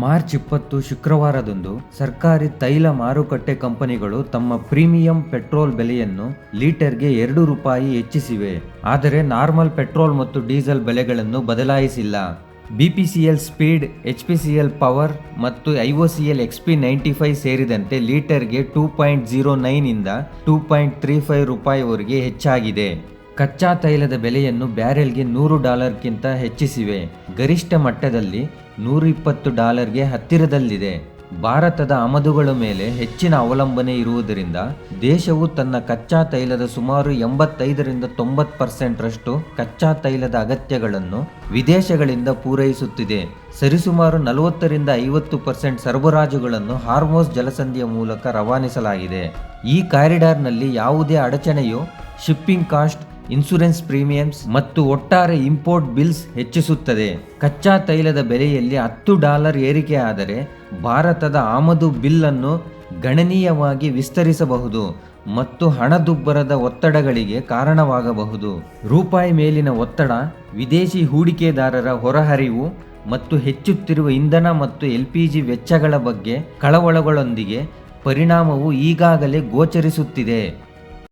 March 20 ಶುಕ್ರವಾರದಂದು ಸರ್ಕಾರಿ ತೈಲ ಮಾರುಕಟ್ಟೆ ಕಂಪನಿಗಳು ತಮ್ಮ ಪ್ರೀಮಿಯಂ ಪೆಟ್ರೋಲ್ ಬೆಲೆಯನ್ನು ಲೀಟರ್ಗೆ ₹2 ಹೆಚ್ಚಿಸಿವೆ. ಆದರೆ ನಾರ್ಮಲ್ ಪೆಟ್ರೋಲ್ ಮತ್ತು ಡೀಸೆಲ್ ಬೆಲೆಗಳನ್ನು ಬದಲಾಯಿಸಿಲ್ಲ. BPCL ಸ್ಪೀಡ್, HPCL ಪವರ್ ಮತ್ತು IOCL XP95 ಸೇರಿದಂತೆ ಲೀಟರ್ಗೆ $2.09 ಇಂದ $2.35 ವರೆಗೆ ಹೆಚ್ಚಾಗಿದೆ. ಕಚ್ಚಾ ತೈಲದ ಬೆಲೆಯನ್ನು ಬ್ಯಾರೆಲ್ಗೆ $100ಕ್ಕಿಂತ ಹೆಚ್ಚಿಸಿವೆ. ಗರಿಷ್ಠ ಮಟ್ಟದಲ್ಲಿ $120ಗೆ ಹತ್ತಿರದಲ್ಲಿದೆ. ಭಾರತದ ಆಮದುಗಳ ಮೇಲೆ ಹೆಚ್ಚಿನ ಅವಲಂಬನೆ ಇರುವುದರಿಂದ ದೇಶವು ತನ್ನ ಕಚ್ಚಾ ತೈಲದ ಸುಮಾರು 85-90% ರಷ್ಟು ಕಚ್ಚಾ ತೈಲದ ಅಗತ್ಯಗಳನ್ನು ವಿದೇಶಗಳಿಂದ ಪೂರೈಸುತ್ತಿದೆ. ಸರಿಸುಮಾರು 40-50% ಸರಬರಾಜುಗಳನ್ನು ಹಾರ್ಮೋಸ್ ಜಲಸಂಧಿಯ ಮೂಲಕ ರವಾನಿಸಲಾಗಿದೆ. ಈ ಕಾರಿಡಾರ್ನಲ್ಲಿ ಯಾವುದೇ ಅಡಚಣೆಯು ಶಿಪ್ಪಿಂಗ್ ಕಾಸ್ಟ್, ಇನ್ಶೂರೆನ್ಸ್ ಪ್ರೀಮಿಯಮ್ಸ್ ಮತ್ತು ಒಟ್ಟಾರೆ ಇಂಪೋರ್ಟ್ ಬಿಲ್ಸ್ ಹೆಚ್ಚಿಸುತ್ತದೆ. ಕಚ್ಚಾ ತೈಲದ ಬೆಲೆಯಲ್ಲಿ $10 ಏರಿಕೆಯಾದರೆ ಭಾರತದ ಆಮದು ಬಿಲ್ ಅನ್ನು ಗಣನೀಯವಾಗಿ ವಿಸ್ತರಿಸಬಹುದು ಮತ್ತು ಹಣದುಬ್ಬರದ ಒತ್ತಡಗಳಿಗೆ ಕಾರಣವಾಗಬಹುದು. ರೂಪಾಯಿ ಮೇಲಿನ ಒತ್ತಡ, ವಿದೇಶಿ ಹೂಡಿಕೆದಾರರ ಹೊರಹರಿವು ಮತ್ತು ಹೆಚ್ಚುತ್ತಿರುವ ಇಂಧನ ಮತ್ತು LPG ವೆಚ್ಚಗಳ ಬಗ್ಗೆ ಕಳವಳಗಳೊಂದಿಗೆ ಪರಿಣಾಮವು ಈಗಾಗಲೇ ಗೋಚರಿಸುತ್ತಿದೆ.